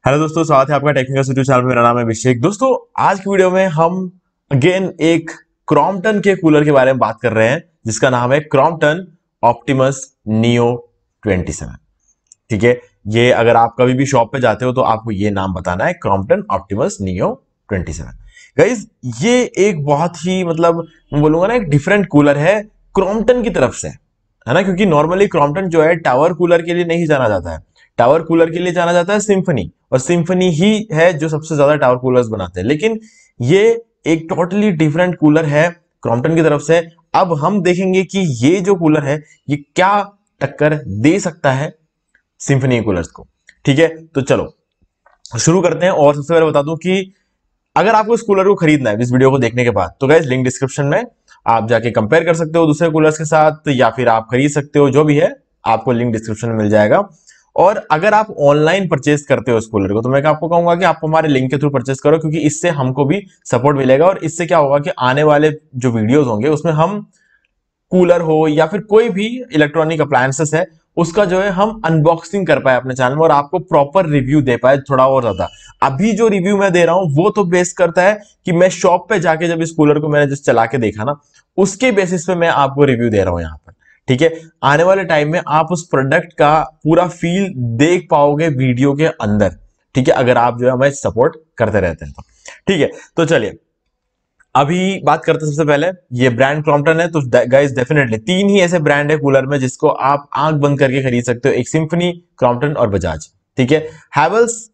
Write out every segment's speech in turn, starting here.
Hello दोस्तों, स्वागत है आपका टेक्निकल यूट्यूब चैनल में। मेरा नाम है अभिषेक। दोस्तों, आज की वीडियो में हम अगेन एक क्रॉम्पटन के कूलर के बारे में बात कर रहे हैं जिसका नाम है क्रॉम्पटन ऑप्टिमस नियो 27। ठीक है, ये अगर आप कभी भी शॉप पे जाते हो तो आपको ये नाम बताना है, क्रॉम्पटन ऑप्टिमस नियो 27। गाइज, ये एक बहुत ही मैं बोलूंगा ना, एक डिफरेंट कूलर है क्रॉम्पटन की तरफ से, है ना। क्योंकि नॉर्मली क्रॉम्पटन जो है टावर कूलर के लिए नहीं जाना जाता है। टावर कूलर के लिए जाना जाता है सिम्फनी, और सिम्फनी ही है जो सबसे ज्यादा टावर कूलर्स बनाते हैं। लेकिन ये एक टोटली डिफरेंट कूलर है क्रॉम्पटन की तरफ से। अब हम देखेंगे कि ये जो कूलर है ये क्या टक्कर दे सकता है सिम्फनी कूलर्स को। ठीक है, तो चलो शुरू करते हैं। और सबसे पहले बता दूं कि अगर आपको इस कूलर को खरीदना है इस वीडियो को देखने के बाद, तो गाइस लिंक डिस्क्रिप्शन में आप जाके कंपेयर कर सकते हो दूसरे कूलर्स के साथ, या फिर आप खरीद सकते हो, जो भी है आपको लिंक डिस्क्रिप्शन में मिल जाएगा। और अगर आप ऑनलाइन परचेज करते हो इस कूलर को, तो मैं आपको कहूंगा कि आप हमारे लिंक के थ्रू परचेज करो, क्योंकि इससे हमको भी सपोर्ट मिलेगा। और इससे क्या होगा कि आने वाले जो वीडियोस होंगे उसमें हम कूलर हो या फिर कोई भी इलेक्ट्रॉनिक अप्लायंसेस है उसका जो है हम अनबॉक्सिंग कर पाए अपने चैनल में, और आपको प्रॉपर रिव्यू दे पाए थोड़ा और ज्यादा। अभी जो रिव्यू मैं दे रहा हूं वो तो बेस करता है कि मैं शॉप पे जाके जब इस कूलर को मैंने जस्ट चला के देखा ना, उसके बेसिस पे मैं आपको रिव्यू दे रहा हूं यहाँ पर। ठीक है, आने वाले टाइम में आप उस प्रोडक्ट का पूरा फील देख पाओगे वीडियो के अंदर। ठीक है, अगर आप जो है हमें सपोर्ट करते रहते हैं तो। ठीक है, तो चलिए अभी बात करते हैं। सबसे पहले ये ब्रांड क्रॉम्पटन है, तो गाइस डेफिनेटली तीन ही ऐसे ब्रांड है कूलर में जिसको आप आंख बंद करके खरीद सकते हो, एक सिम्फनी, क्रॉम्पटन और बजाज। ठीक है, हैवेल्स,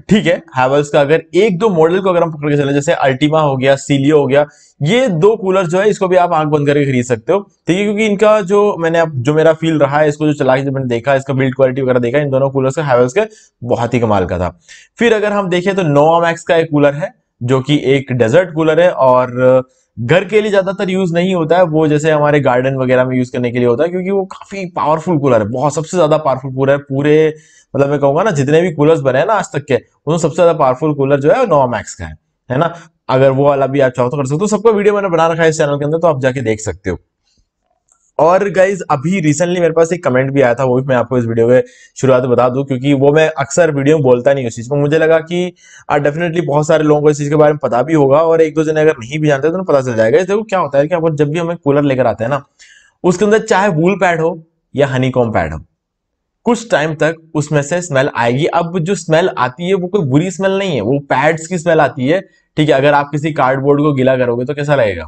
ठीक है, हैवेल्स का अगर एक दो मॉडल को अगर हम पकड़ के चले, जैसे अल्टीमा हो गया, सीलियो हो गया, ये दो कूलर जो है इसको भी आप आंख बंद करके खरीद सकते हो। ठीक है, क्योंकि इनका जो मेरा फील रहा है इसको जो चला के जब मैंने देखा, इसका बिल्ड क्वालिटी वगैरह देखा, इन दोनों कूलर्स का हैवेल्स के बहुत ही कमाल का था। फिर अगर हम देखें तो नोवा मैक्स का एक कूलर है जो कि एक डेजर्ट कूलर है, और घर के लिए ज्यादातर यूज नहीं होता है वो, जैसे हमारे गार्डन वगैरह में यूज करने के लिए होता है, क्योंकि वो काफी पावरफुल कूलर है, बहुत सबसे ज्यादा पावरफुल कूलर है पूरे, मैं कहूंगा ना जितने भी कूलर्स बने हैं ना आज तक के, उनमें सबसे ज्यादा पावरफुल कूलर जो है नोवा मैक्स का है ना। अगर वो वाला भी आप चाहो तो कर सकते हो, सबका वीडियो मैंने बना रखा है इस चैनल के अंदर, तो आप जाके देख सकते हो। और गाइज अभी रिसेंटली मेरे पास एक कमेंट भी आया था, वो भी मैं आपको इस वीडियो के शुरुआत में बता दूं, क्योंकि वो मैं अक्सर वीडियो में बोलता नहीं उस चीज को। मुझे लगा कि डेफिनेटली बहुत सारे लोगों को इस चीज के बारे में पता भी होगा, और एक दो जने अगर नहीं भी जानते तो उन्हें पता चल जाएगा। देखो क्या होता है कि जब भी हम एक कूलर लेकर आते हैं ना, उसके अंदर चाहे वूल पैड हो या हनीकॉम पैड हो, कुछ टाइम तक उसमें से स्मेल आएगी। अब जो स्मेल आती है वो कोई बुरी स्मेल नहीं है, वो पैड्स की स्मेल आती है। ठीक है, अगर आप किसी कार्डबोर्ड को गीला करोगे तो कैसा लगेगा,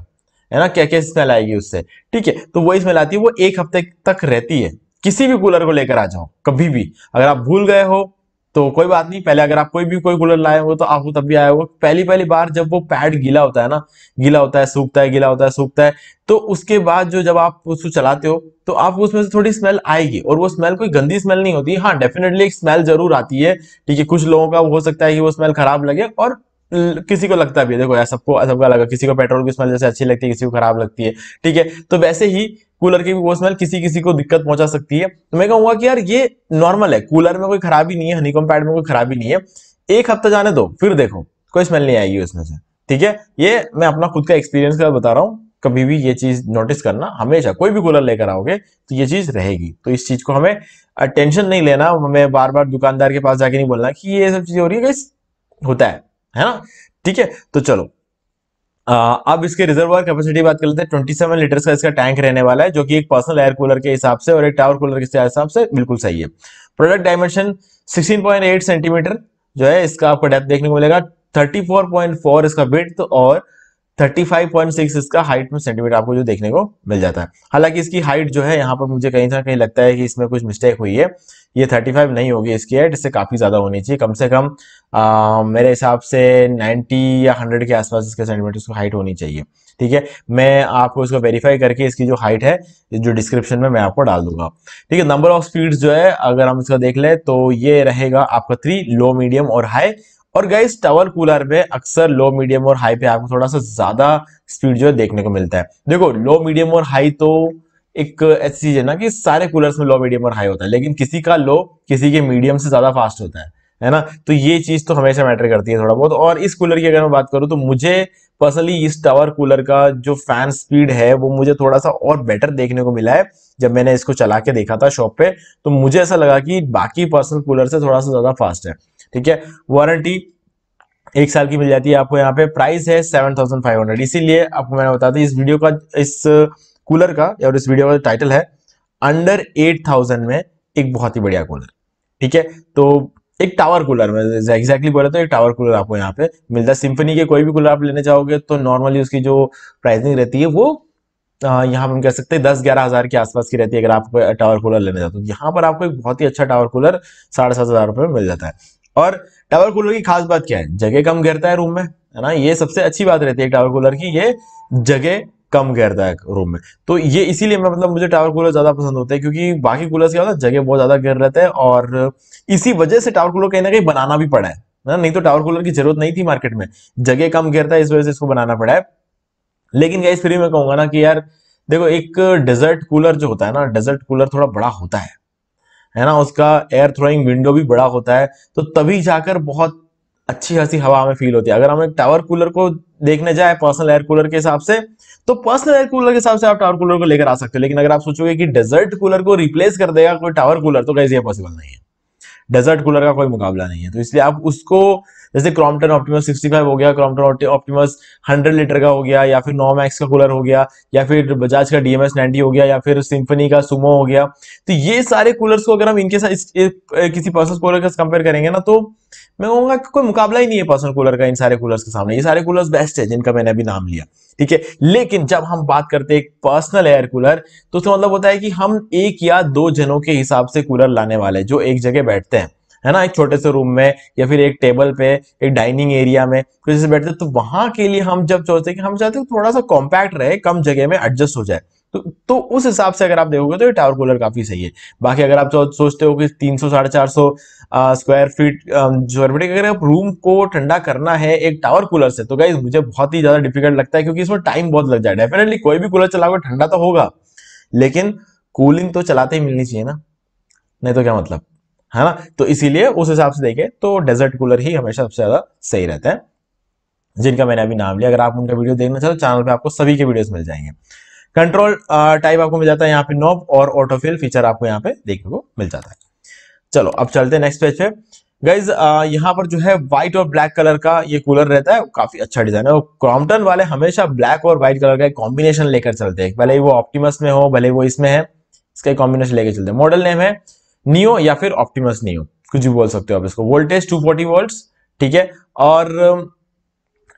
है ना, क्या क्या स्मेल आएगी उससे। ठीक है, तो वही स्मेल आती है, वो एक हफ्ते तक रहती है। किसी भी कूलर को लेकर आ जाओ कभी भी, अगर आप भूल गए हो तो कोई बात नहीं, पहले अगर आप कोई कूलर लाए हो तो आपको तब भी आया होगा, पहली पहली बार जब वो पैड गीला होता है ना, गीला होता है सूखता है, गीला होता है सूखता है, तो उसके बाद जब आप उसको चलाते हो तो आपको उसमें से थोड़ी स्मेल आएगी, और वो स्मेल कोई गंदी स्मेल नहीं होती। हाँ, डेफिनेटली एक स्मेल जरूर आती है। ठीक है, कुछ लोगों का हो सकता है कि वो स्मेल खराब लगे, और किसी को लगता भी है, देखो यार सबका लगा, किसी को पेट्रोल की स्मेल जैसे अच्छी लगती है, किसी को खराब लगती है। ठीक है, तो वैसे ही कूलर की भी वो स्मेल किसी किसी को दिक्कत पहुंचा सकती है। तो मैं कहूंगा कि यार ये नॉर्मल है, कूलर में कोई खराबी नहीं है, हनीकॉम पैड में कोई खराबी नहीं है। एक हफ्ता जाने दो, फिर देखो कोई स्मेल नहीं आएगी उसमें से। ठीक है, ये मैं अपना खुद का एक्सपीरियंस का बता रहा हूँ। कभी भी ये चीज नोटिस करना, हमेशा कोई भी कूलर लेकर आओगे तो ये चीज रहेगी। तो इस चीज को हमें टेंशन नहीं लेना, हमें बार बार दुकानदार के पास जाके नहीं बोलना कि ये सब चीजें हो रही है, होता है ना। ठीक है, तो चलो अब इसके रिजर्वायर कैपेसिटी बात कर लेते हैं। 27 लीटर का इसका टैंक रहने वाला है, जो कि एक पर्सनल एयर कूलर के हिसाब से और एक टावर कूलर के हिसाब से बिल्कुल सही है। प्रोडक्ट डायमेंशन 16.8 सेंटीमीटर जो है इसका आपको डेप्थ देखने को मिलेगा, 34.4 इसका विड्थ, और 35.6 इसका हाइट में सेंटीमीटर आपको जो देखने को मिल जाता है। हालांकि इसकी हाइट जो है यहाँ पर मुझे कहीं ना कहीं लगता है कि इसमें कुछ मिस्टेक हुई है, ये 35 नहीं होगी इसकी हाइट, इससे काफी ज्यादा होनी चाहिए, कम से कम मेरे हिसाब से 90 या 100 के आसपास इसके सेंटीमीटर की हाइट होनी चाहिए। ठीक है, मैं आपको इसको वेरीफाई करके इसकी जो हाइट है जो डिस्क्रिप्शन में मैं आपको डाल दूंगा। ठीक है, नंबर ऑफ स्पीड्स जो है अगर हम इसका देख ले तो ये रहेगा आपका 3, लो, मीडियम और हाई। और गाइस टावर कूलर में अक्सर लो, मीडियम और हाई पे आपको थोड़ा सा ज्यादा स्पीड जो है देखने को मिलता है। देखो लो, मीडियम और हाई तो एक ऐसी चीज है ना कि सारे कूलर्स में लो, मीडियम और हाई होता है, लेकिन किसी का लो किसी के मीडियम से ज्यादा फास्ट होता है ना। तो ये चीज तो हमेशा मैटर करती है थोड़ा बहुत। और इस कूलर की अगर मैं बात करूं तो मुझे पर्सनली इस टावर कूलर का जो फैन स्पीड है वो मुझे थोड़ा सा और बेटर देखने को मिला है। जब मैंने इसको चला के देखा था शॉप पे, तो मुझे ऐसा लगा कि बाकी पर्सनल कूलर से थोड़ा सा ज्यादा फास्ट है। ठीक है। वारंटी 1 साल की मिल जाती है आपको यहाँ पे। प्राइस है 7500। इसीलिए आपको मैंने बता दी इस वीडियो का, इस कूलर का और इस वीडियो का टाइटल है अंडर 8000 में एक बहुत ही बढ़िया कूलर। ठीक है, तो एक टावर कूलर में एग्जैक्टली बोला तो एक टावर कूलर आपको यहाँ पे मिलता है। सिंफनी के कोई भी कूलर आप लेने चाहोगे तो नॉर्मली उसकी जो प्राइसिंग रहती है वो यहाँ पे हम कह सकते हैं 10-11 हजार के आसपास की रहती है अगर आप टावर कूलर लेने जाते हो। यहाँ पर आपको एक बहुत ही अच्छा टावर कूलर 7,500 में मिल जाता है। और टावर कूलर की खास बात क्या है? जगह कम घेरता है रूम में, है ना। ये सबसे अच्छी बात रहती है टावर कूलर की, ये जगह कम घेरता है रूम में। तो ये इसीलिए मैं मतलब मुझे टावर कूलर ज्यादा पसंद होता है, क्योंकि बाकी कूलर क्या होता है जगह बहुत ज्यादा घेर रहता है, और इसी वजह से टावर कूलर कहीं ना कहीं बनाना भी पड़ा है ना। नहीं तो टावर कूलर की जरूरत नहीं थी मार्केट में, जगह कम घेरता है इस वजह से इसको बनाना पड़ा है। लेकिन गाइस फिर भी मैं कहूंगा ना कि यार देखो, एक डेजर्ट कूलर जो होता है ना, डेजर्ट कूलर थोड़ा बड़ा होता है ना। उसका एयर थ्रोइंग विंडो भी बड़ा होता है, तो तभी जाकर बहुत अच्छी खासी हवा हमें फील होती है। अगर हम एक टावर कूलर को देखने जाए पर्सनल एयर कूलर के हिसाब से, तो पर्सनल एयर कूलर के हिसाब से आप टावर कूलर को लेकर आ सकते हो। लेकिन अगर आप सोचोगे कि डेजर्ट कूलर को रिप्लेस कर देगा कोई टावर कूलर, तो गाइस ये पॉसिबल नहीं है। डेजर्ट कूलर का कोई मुकाबला नहीं है। तो इसलिए आप उसको, जैसे क्रॉम्पटन ऑप्टिमस 65 हो गया, क्रॉम्पटन ऑप्टिमस 100 लीटर का हो गया, या फिर नॉमैक्स का कूलर हो गया, या फिर बजाज का डीएमएस 90 हो गया, या फिर सिंफनी का सुमो हो गया, तो ये सारे कूलर्स को अगर हम इनके साथ किसी पर्सनल कूलर के साथ कंपेयर करेंगे ना, तो मैं कहूंगा कि कोई मुकाबला ही नहीं है पर्सनल कूलर का इन सारे कूलर्स के सामने। ये सारे कूलर्स बेस्ट है जिनका मैंने अभी नाम लिया, ठीक है। लेकिन जब हम बात करते हैं एक पर्सनल एयर कूलर, तो उसका मतलब होता है कि हम 1 या 2 जनों के हिसाब से कूलर लाने वाले जो एक जगह बैठते हैं, है ना, एक छोटे से रूम में या फिर एक टेबल पे, एक डाइनिंग एरिया में कुछ ऐसे बैठते हैं। तो वहां के लिए हम जब सोचते हैं कि हम चाहते हैं थोड़ा सा कॉम्पैक्ट रहे, कम जगह में एडजस्ट हो जाए, तो उस हिसाब से अगर आप देखोगे तो ये टावर कूलर काफी सही है। बाकी अगर आप सोचते हो कि 300-450 स्क्वायर फीट अगर आप रूम को ठंडा करना है एक टावर कूलर से, तो गाइस मुझे बहुत ही ज्यादा डिफिकल्ट लगता है, क्योंकि इसमें टाइम बहुत लग जाए। डेफिनेटली कोई भी कूलर चलाओगे ठंडा तो होगा, लेकिन कूलिंग तो चलाते ही मिलनी चाहिए ना, नहीं तो क्या मतलब, है ना। तो इसीलिए उस हिसाब से देखें तो डेजर्ट कूलर ही हमेशा सबसे ज्यादा सही रहता है, जिनका मैंने अभी नाम लिया। अगर आप उनका वीडियो देखना चाहो तो चैनल पे आपको सभी के वीडियोस मिल जाएंगे। कंट्रोल टाइप आपको मिल जाता है यहाँ पे नॉब, और ऑटोफिल फीचर आपको यहाँ पे देखने को मिल जाता है। चलो अब चलते हैं नेक्स्ट पेज पे। गाइज यहाँ पर जो है व्हाइट और ब्लैक कलर का ये कूलर रहता है, काफी अच्छा डिजाइन है। और क्रॉम्पटन वाले हमेशा ब्लैक और व्हाइट कलर का कॉम्बिनेशन लेकर चलते हैं, भले ही वो ऑप्टिमस में हो, भले वो इसमें है, इसका कॉम्बिनेशन लेकर चलते हैं। मॉडल नेम है नियो या फिर ऑप्टिमस नियो, कुछ भी बोल सकते हो आप इसको। वोल्टेज 240 वोल्ट्स, ठीक है। और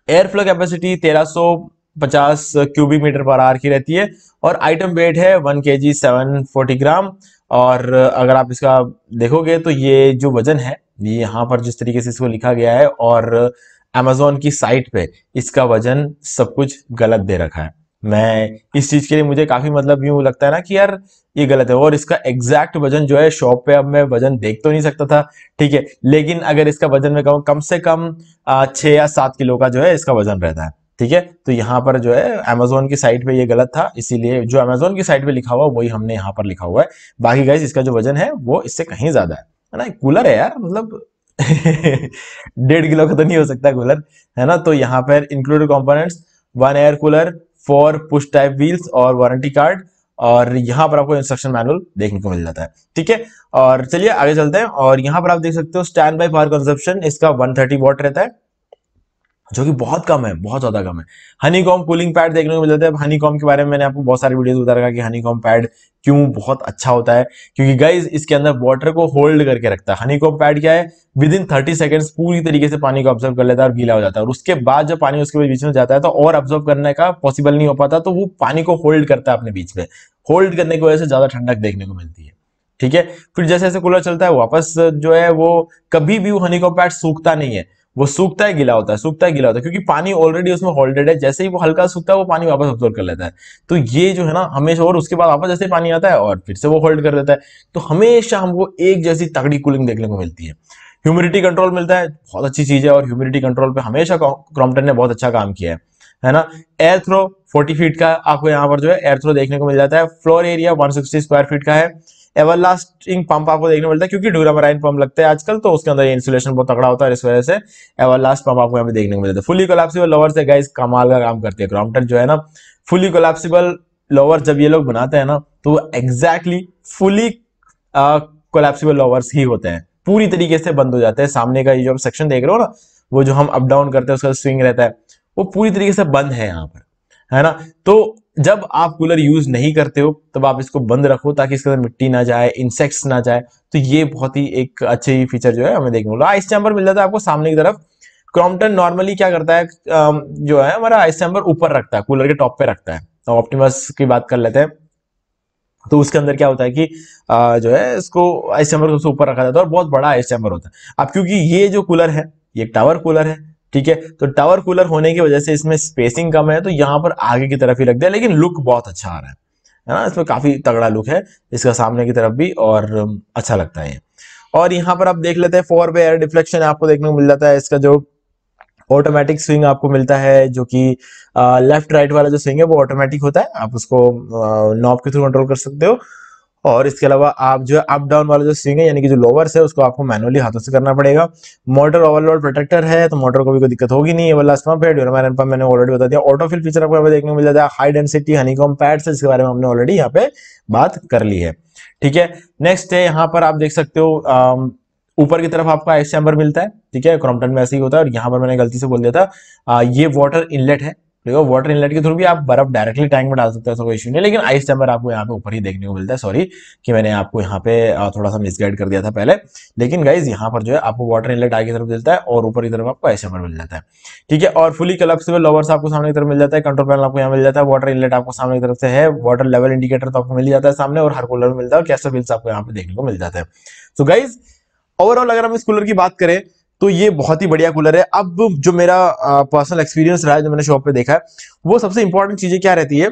air flow capacity 1350 cubic metre per hour की रहती है। और आइटम वेट है 1 kg 740 ग्राम। और अगर आप इसका देखोगे तो ये जो वजन है, ये यहाँ पर जिस तरीके से इसको लिखा गया है, और अमेजोन की साइट पे इसका वजन सब कुछ गलत दे रखा है। मैं इस चीज के लिए मुझे काफी मतलब यूं लगता है ना कि यार ये गलत है। और इसका एग्जैक्ट वजन जो है शॉप पे, अब मैं वजन देख तो नहीं सकता था, ठीक है, लेकिन अगर इसका वजन में कहूँ कम से कम 6 या 7 किलो का जो है इसका वजन रहता है, ठीक है। तो यहाँ पर जो है अमेजोन की साइट पे ये गलत था, इसीलिए जो अमेजोन की साइट पे लिखा हुआ वही हमने यहाँ पर लिखा हुआ है। बाकी गाइस इसका जो वजन है वो इससे कहीं ज्यादा है ना। कूलर है यार, मतलब 1.5 किलो का तो नहीं हो सकता कूलर, है ना। तो यहाँ पर included components 1 air cooler, 4 push type wheels और वारंटी कार्ड, और यहाँ पर आपको इंस्ट्रक्शन मैनुअल देखने को मिल जाता है, ठीक है। और चलिए आगे चलते हैं। और यहाँ पर आप देख सकते हो स्टैंड बाई पावर कंजप्शन इसका 130 वॉट रहता है, जो कि बहुत कम है, बहुत ज्यादा कम है। हनीकॉम कूलिंग पैड देखने को मिल जाता है। हनीकॉम के बारे में मैंने आपको बहुत सारी वीडियोस बता रखा कि हनीकॉम पैड क्यों बहुत अच्छा होता है, क्योंकि गाइज इसके अंदर वाटर को होल्ड करके रखता है। हनीकॉम पैड क्या है, विद इन 30 सेकंड्स पूरी तरीके से पानी को ऑब्जर्व कर लेता है और गीला हो जाता है। और उसके बाद जब पानी उसके बीच में जाता है तो और ऑब्जर्व करने का पॉसिबल नहीं हो पाता, तो वो पानी को होल्ड करता है अपने बीच में। होल्ड करने की वजह से ज्यादा ठंडक देखने को मिलती है, ठीक है। फिर जैसे जैसे कूलर चलता है वापस जो है वो कभी भी वो हनीकॉम पैड सूखता नहीं है, वो सूखता है गीला होता है, सूखता है गीला होता है, क्योंकि पानी ऑलरेडी उसमें होल्डेड है। जैसे ही वो हल्का सूखता है वो पानी वापस अब्सॉर्ब कर लेता है। तो ये जो है ना हमेशा, और उसके बाद वापस जैसे ही पानी आता है और फिर से वो होल्ड कर देता है। तो हमेशा हमको एक जैसी तगड़ी कूलिंग देखने को मिलती है। ह्यूमिडिटी कंट्रोल मिलता है, बहुत अच्छी चीज है। और ह्यूमिडिटी कंट्रोल पे हमेशा क्रॉम्पटन ने बहुत अच्छा काम किया है ना। एयर थ्रो 40 फीट का आपको यहाँ पर जो है एयर थ्रो देखने को मिल जाता है। फ्लोर एरिया 160 स्क्वायर फीट का है। एवरलास्टिंग पंप आपको देखने को मिलता है, क्योंकि ड्यूरामराइन पंप लगते हैं आजकल, तो उसके अंदर इंसुलेशन बहुत तगड़ा होता है, इस वजह से एवरलास्ट पंप आपको यहाँ पे देखने को मिलता है। फुली कोलैप्सिबल लोअर से गाइस कमाल का काम करती है क्रॉम्पटन जो है ना। फुली कोलैप्सिबल लोअर जब ये लोग बनाते हैं ना, तो एग्जैक्टली फुली कोलैप्सिबल लोअर्स ही होते हैं। पूरी तरीके से बंद हो जाते हैं। सामने का ये जो सेक्शन देख रहे हो ना, वो जो हम अप डाउन करते हैं उसका स्विंग रहता है, वो पूरी तरीके से बंद है यहाँ पर, है ना। तो जब आप कूलर यूज नहीं करते हो तब आप इसको बंद रखो ताकि इसके अंदर मिट्टी ना जाए, इंसेक्ट्स ना जाए। तो ये बहुत ही एक अच्छी फीचर जो है हमें देखने को मिला। आइस चैम्बर मिल जाता है आपको सामने की तरफ। क्रॉम्पटन नॉर्मली क्या करता है, जो है हमारा आइस चैम्बर ऊपर रखता है, कूलर के टॉप पे रखता है। तो ऑप्टिमस की बात कर लेते हैं, तो उसके अंदर क्या होता है कि जो है इसको आइस चैम्बर को ऊपर रखा जाता है और बहुत बड़ा आइस चैम्बर होता है। अब क्योंकि ये जो कूलर है ये टावर कूलर है, ठीक है, तो टावर कूलर होने की वजह से इसमें स्पेसिंग कम है, तो यहाँ पर आगे की तरफ ही रख दिया, लेकिन लुक बहुत अच्छा आ रहा है ना। इसमें काफी तगड़ा लुक है इसका सामने की तरफ भी, और अच्छा लगता है ये। और यहाँ पर आप देख लेते हैं 4 वे एयर डिफ्लेक्शन आपको देखने को मिल जाता है। इसका जो ऑटोमेटिक स्विंग आपको मिलता है, जो कि लेफ्ट राइट वाला जो स्विंग है वो ऑटोमेटिक होता है, आप उसको नॉब के थ्रू कंट्रोल कर सकते हो। और इसके अलावा आप जो अप डाउन वाला जो स्विंग है यानी कि जो लोवर्स है उसको आपको मैनुअली हाथों से करना पड़ेगा। मोटर ओवरलोड प्रोटेक्टर है, तो मोटर को भी कोई दिक्कत होगी नहीं। ये वाला पंप है, ड्यूरामाइन पंप मैंने ऑलरेडी बता दिया। ऑटोफिल फीचर आपको यहाँ पे देखने को मिल जाता है। हाई डेंसिटी हनीकॉम पैड्स है, जिसके बारे में हमने ऑलरेडी यहाँ पे बात कर ली है, ठीक है। नेक्स्ट है यहाँ पर आप देख सकते हो ऊपर की तरफ आपका आइस चैम्बर मिलता है, ठीक है, क्रॉम्पटन में ऐसे ही होता है। और यहाँ पर मैंने गलती से बोल दिया था, ये वाटर इनलेट है, देखो वाटर इनलेट के थ्रू भी आप बर्फ डायरेक्टली टैंक में डाल सकते हो, ऐसा कोई इश्यू नहीं, लेकिन आइस चैम्बर आपको यहाँ पे ऊपर ही देखने को मिलता है। सॉरी कि मैंने आपको यहाँ पे थोड़ा सा मिसगाइड कर दिया था पहले, लेकिन गाइज यहाँ पर जो है आपको वाटर इनलेट आगे की तरफ मिलता है और ऊपर की तरफ आपको आइस चैम्बर मिल जाता है, ठीक है। और फुली कोलैप्सिबल लोवर्स आपको सामने की तरफ मिल जाता है। कंट्रोल पैनल आपको यहाँ मिल जाता है। वाटर इनलेट आपको सामने की तरफ से है। वाटर लेवल इंडिकेटर तो आपको मिल जाता है सामने, और हर कूलर में मिलता है। और कैसा बिल्स आपको यहाँ पे देखने को मिल जाता है। तो गाइज ओवरऑल अगर हम इस कूलर की बात करें तो ये बहुत ही बढ़िया कूलर है। अब जो मेरा पर्सनल एक्सपीरियंस रहा है, जो मैंने शॉप पे देखा है, वो सबसे इंपॉर्टेंट चीजें क्या रहती है,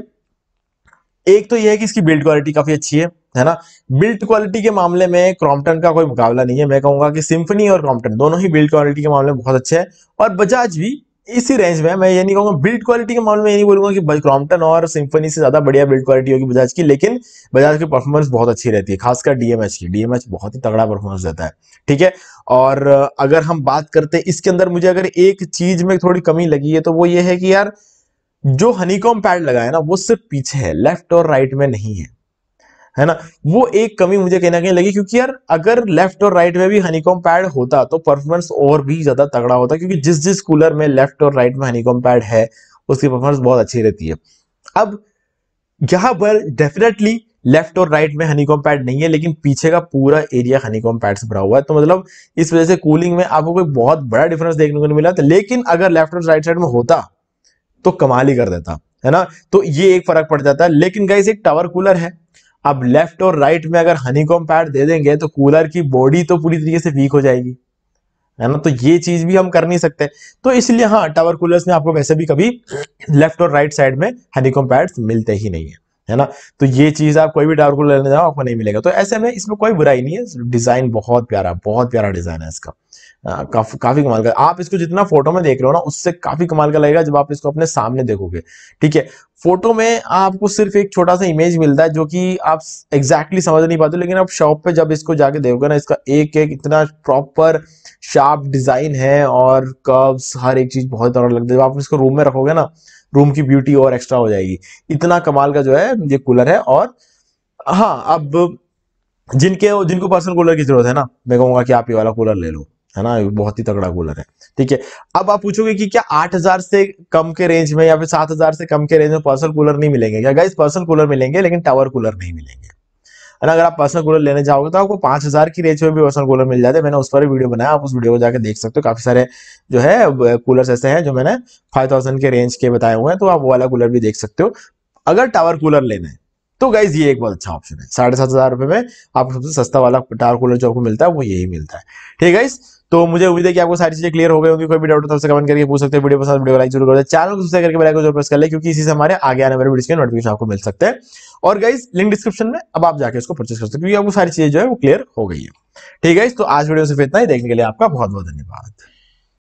एक तो ये है कि इसकी बिल्ड क्वालिटी काफी अच्छी है ना। बिल्ड क्वालिटी के मामले में क्रॉम्पटन का कोई मुकाबला नहीं है। मैं कहूंगा कि सिम्फनी और क्रॉम्पटन दोनों ही बिल्ड क्वालिटी के मामले में बहुत अच्छे हैं, और बजाज भी इसी रेंज में है। मैं ये नहीं कहूंगा बिल्ड क्वालिटी के मामले में, ये नहीं बोलूंगा कि क्रॉम्पटन और सिम्फनी से ज्यादा बढ़िया बिल्ड क्वालिटी होगी बजाज की, लेकिन बजाज की परफॉर्मेंस बहुत अच्छी रहती है, खासकर डीएमएच की। डीएमएच बहुत ही तगड़ा परफॉर्मेंस देता है, ठीक है। और अगर हम बात करते हैं इसके अंदर, मुझे अगर एक चीज में थोड़ी कमी लगी है तो वो ये है कि यार जो हनीकॉम पैड लगा है ना वो सिर्फ पीछे है, लेफ्ट और राइट में नहीं है ना। वो एक कमी मुझे कहीं ना कहीं लगी, क्योंकि यार अगर लेफ्ट और राइट में भी हनीकॉम पैड होता तो परफॉर्मेंस और भी ज्यादा तगड़ा होता, क्योंकि जिस जिस कूलर में लेफ्ट और राइट में हनीकॉम पैड है उसकी परफॉर्मेंस बहुत अच्छी रहती है। अब यहां पर डेफिनेटली लेफ्ट और राइट में हनीकॉम पैड नहीं है, लेकिन पीछे का पूरा एरिया हनीकॉम पैड से भरा हुआ है, तो मतलब इस वजह से कूलिंग में आपको कोई बहुत बड़ा डिफरेंस देखने को नहीं मिला। लेकिन अगर लेफ्ट और राइट साइड में होता तो कमाल ही कर देता, है ना। तो ये एक फर्क पड़ जाता है। लेकिन गाइस एक टावर कूलर है, अब लेफ्ट और राइट में अगर हनीकॉम पैड दे देंगे तो कूलर की बॉडी तो पूरी तरीके से वीक हो जाएगी, है ना। तो ये चीज भी हम कर नहीं सकते, तो इसलिए हाँ टावर कूलर्स में आपको वैसे भी कभी लेफ्ट और राइट साइड में हनीकॉम पैड्स मिलते ही नहीं है ना। तो ये चीज आप कोई भी टावर कूलर लेने जाओ आपको नहीं मिलेगा। तो ऐसे में इसमें कोई बुराई नहीं है, डिजाइन बहुत प्यारा डिजाइन है इसका। काफी कमाल का। आप इसको जितना फोटो में देख रहे हो ना उससे काफी कमाल का लगेगा जब आप इसको अपने सामने देखोगे, ठीक है। फोटो में आपको सिर्फ एक छोटा सा इमेज मिलता है जो कि आप एग्जैक्टली समझ नहीं पाते, लेकिन आप शॉप पे जब इसको जाके देखोगे ना, इसका एक एक इतना प्रॉपर शार्प डिजाइन है और कर्व्स, हर एक चीज बहुत तगड़ा लगता है। जब आप इसको रूम में रखोगे ना, रूम की ब्यूटी और एक्स्ट्रा हो जाएगी। इतना कमाल का जो है ये कूलर है। और हाँ, अब जिनको पर्सनल कूलर की जरूरत है ना, मैं कहूंगा कि आप ये वाला कूलर ले लो, है ना, बहुत ही तगड़ा कूलर है, ठीक है। अब आप पूछोगे कि क्या 8000 से कम के रेंज में या फिर 7000 से कम के रेंज में पर्सनल कूलर नहीं मिलेंगे क्या? गाइस पर्सनल कूलर मिलेंगे, लेकिन टावर कूलर नहीं मिलेंगे, है ना। अगर आप पर्सनल कूलर लेने जाओगे तो आपको 5000 की रेंज में भी पर्सनल कूलर मिल जाते हैं। मैंने उस पर वीडियो बनाया, आप उस वीडियो को जाकर देख सकते हो। काफी सारे जो है कूलर्स ऐसे हैं जो मैंने 5000 के रेंज के बताए हुए हैं, तो आप वो वाला कूलर भी देख सकते हो अगर टावर कूलर लेना है तो। गाइज ये एक बहुत अच्छा ऑप्शन है। 7500 रुपए में आपको सबसे सस्ता वाला टावर कूलर जो आपको मिलता है वो यही मिलता है, ठीक है गाइज। तो मुझे उम्मीद है कि आपको सारी चीजें क्लियर हो गई होंगी। कोई भी डाउट हो तो कमेंट करके पूछ सकते हैं। वीडियो पसंद वीडियो लाइक जरूर कर दे, चैनल को सब्सक्राइब करके बेल आइकन जरूर प्रेस कर ले, क्योंकि इसी से हमारे आगे आने वाले वीडियोस के नोटिफिकेशन आपको मिल सकते हैं। और गाइज लिंक डिस्क्रिप्शन में, अब आप जाके इसको परचेस कर सकते हो, क्योंकि आपको सारी चीजें जो है वो क्लियर हो गई है, ठीक है। तो आज वीडियो सिर्फ इतना ही। देखने के लिए आपका बहुत बहुत धन्यवाद।